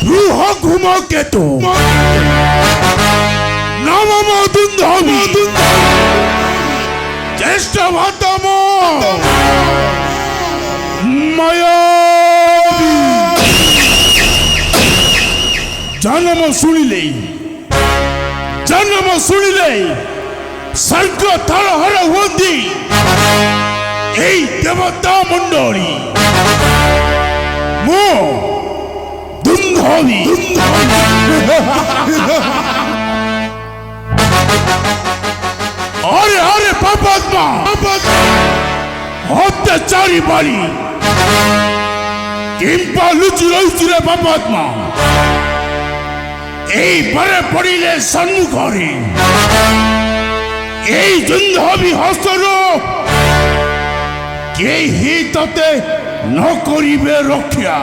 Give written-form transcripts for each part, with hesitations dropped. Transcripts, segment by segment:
Ruhakumaketo Namamadundhami Jeshtavatamo Mayavi Janama Sunile Sarga Tarahara Wandi Ei Devata Mundori Mo Dundhavi Are Papatma Hottachari Bali Kimpa Luchire Papatma Ei Pare Padile Sanmukhari Ei Dundhavi Hastaro Kehi tate nokoribe rokya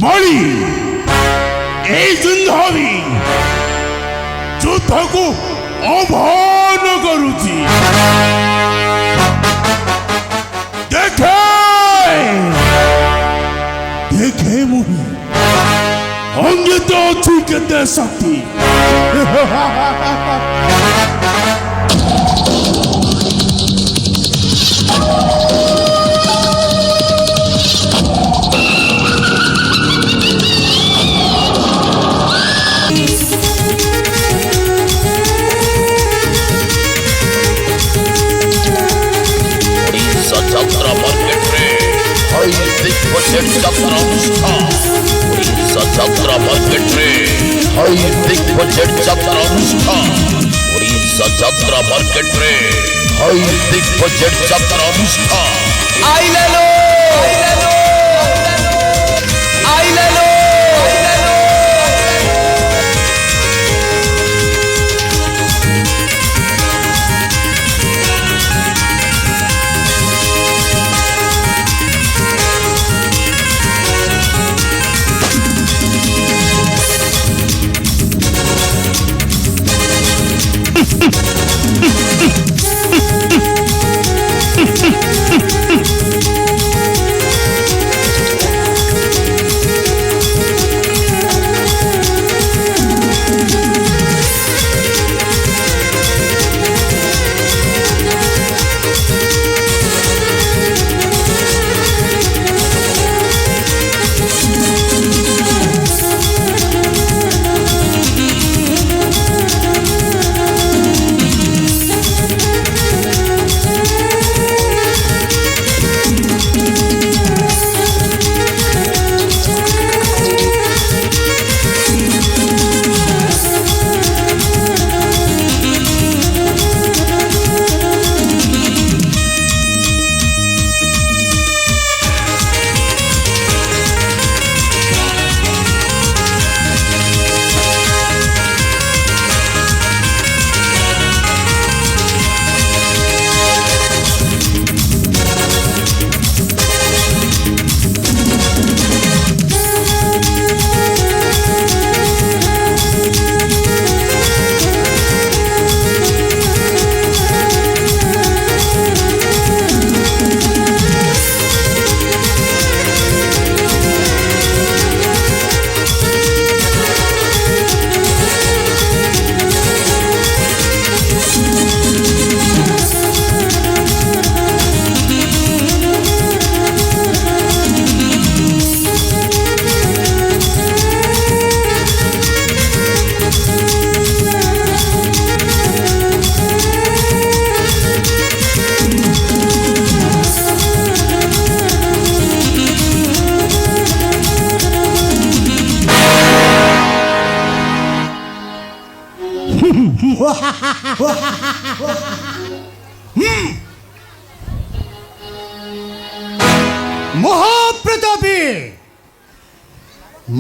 Bali ei Dundhavi Judhaku abhana karuchi Dekhe muhi Onge to chukete sakti Jatra market high big budget jatra anushka Odisha jatra market high big budget jatra anushka Ailelo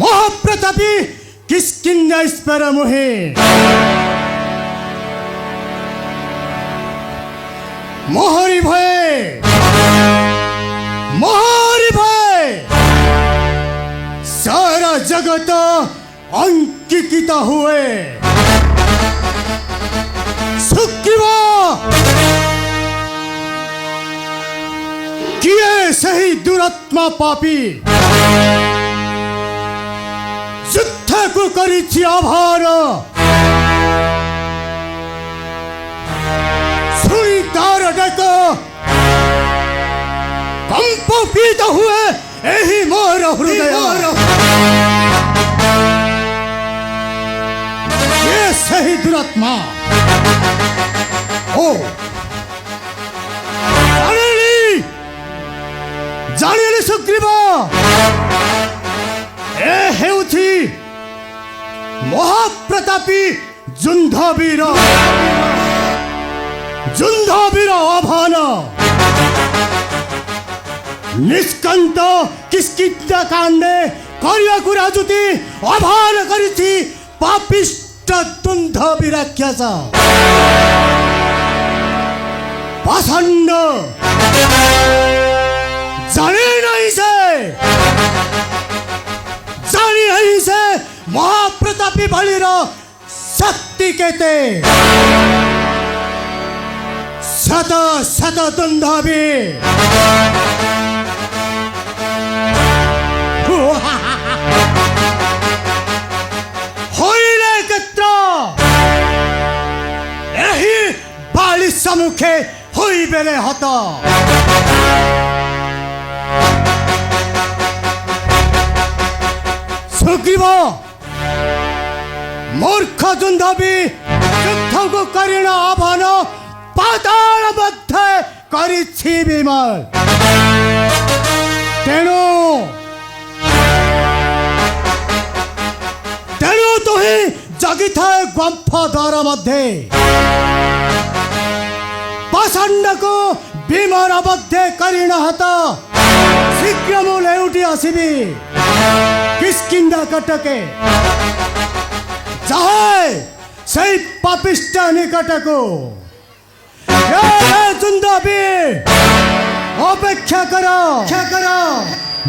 महाप्रतापी किसकिन्या स्परा मोहे मोहरी भय सारा जगत अंक प्रतियोगिता हुए सुग्रीव किए सही दुरात्मा पापी युद्धକୁ କରିଛି ଆଭାର ଶୁଣି ତାର ଡାକ କମ୍ପିତ ହୁଏ ଏହି ମୋର ହୃଦୟ ये सही दुरात्मा ओ ଜାଣିଲି ସୁଗ୍ରୀବ ଏ ହେଉଛି ମହାପ୍ରତାପୀ ଯୁନ୍ଧବୀର ଆହ୍ୱାନ ନିଷ୍କନ୍ତ କିଷ୍କିନ୍ଧା କାଣ୍ଡେ କରିବାକୁ ରାଜୁତି ଆହ୍ୱାନ କରିଛି ପାପିଷ୍ଟ ଯୁନ୍ଧବୀର ରାକ୍ଷସ ପାଷଣ୍ଡ ଜାଣି ନାହିଁ ସେ ମହାପ୍ରତାପୀ ବଳିର ଶକ୍ତି କେତେ ଶତ ଶତ ଦୁନ୍ଦବୀ ହୋଇଲେ କେତ୍ର ଏହି ବାଳି ସମ୍ମୁଖେ ହୋଇବେରେ ହତ ସୁଗ୍ରୀବ ମୂର୍ଖ ଯୁନ୍ଧବୀ ଯୁଦ୍ଧକୁ କରିଣ ଆହ୍ୱାନ ପାତାଳ ମଧ୍ୟରେ କରିଛି ବିମଳ ତେଣୁ ତୁହି ଜଗିଥାଏ ଗୁମ୍ଫ ଦ୍ୱାର ମଧ୍ୟରେ ପାଷଣ୍ଡକୁ ବିମର ମଧ୍ୟରେ କରିଣ ହତ ଶୀଘ୍ର ମୁଁ ଲେଉଟି ଆସିବି किष्किंधा कटके जाए सही पापिष्ट निकट को जुंदबी अपेक्षा करो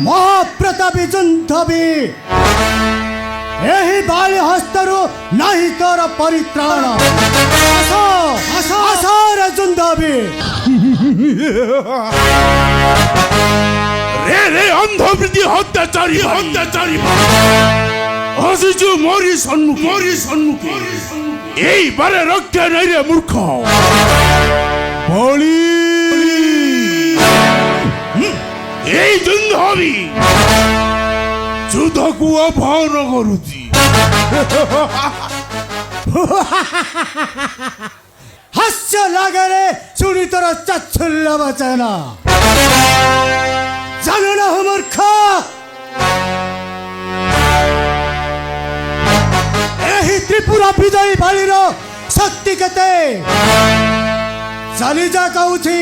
महाप्रतापी जुंदबी यही बाली हस्तरु नहीं तोर परित्राण आसार जुंदबी रे अंधवृत्ति हत्याचारी আসিছু মরি সম্মুখে এইবারে রক্ষা নাই রে মূর্খ বলি এই যুদ্ধবি যুদ্ধକୁ আহ্বান କରୁଛି हास्य लागरे चुरी तोर चाच्छुल्य वचन जानू ना हो मूर्ख एही त्रिपुरा विजयी बालीर शक्ति केते चली जा कहूची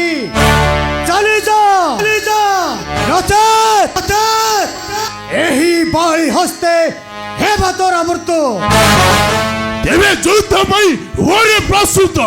चली जा नचेत एही बाली हस्ते हेबा तोरा मृत्यु तेरे যুদ্ধ ପାଇଁ ওরে প্রস্তুত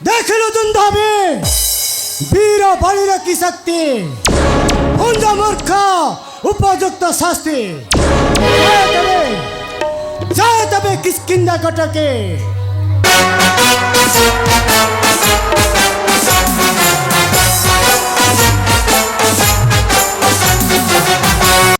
দেখিল দুন্দবে বীর বাড়ির কি শক্তি ভঞ্জ মূর্খ উপযুক্ত শাস্তি যায় তবে কিষ্কিন্ধা কটকে